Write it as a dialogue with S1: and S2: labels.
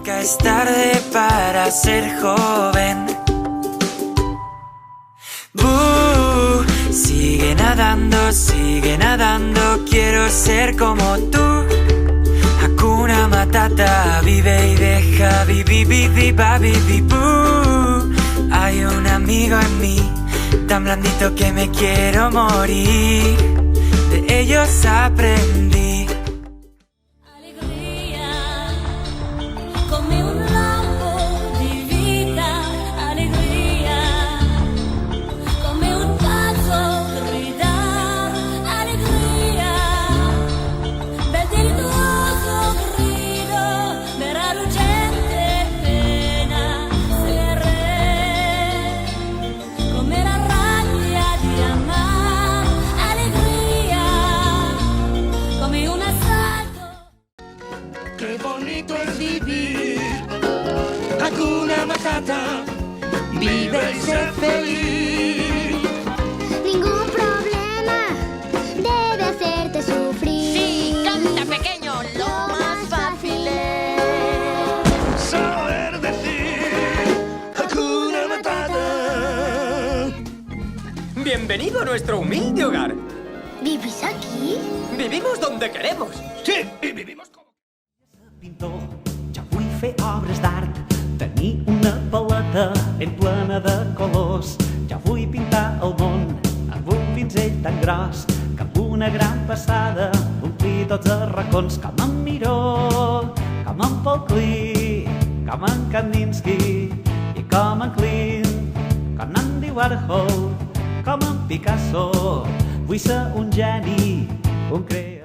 S1: Nunca es tarde para ser joven. Sigue nadando, quiero ser como tú. Hakuna Matata, vive y deja, Hay un amigo en mí, tan blandito que me quiero morir. De ellos aprendí.
S2: Qué bonito es vivir, Hakuna Matata, vive y sé feliz.
S3: Ningún problema debe hacerte sufrir.
S4: Sí, canta pequeño, lo más fácil es
S2: saber decir Hakuna Matata.
S5: Bienvenido a nuestro humilde hogar.
S3: ¿Vivís aquí?
S5: Vivimos donde queremos.
S2: Sí, y vivimos como...
S6: Pintor, ja vull fer obres d'art, tenir una paleta ben plena de colors. Ja vull pintar el món amb un pinzell tan gros que amb una gran passada omplir tots els racons, com en Miró, com en Paul Klee, com en Kandinsky i com en Klimt, com en Andy Warhol, com en Picasso. Vull ser un geni, un creador.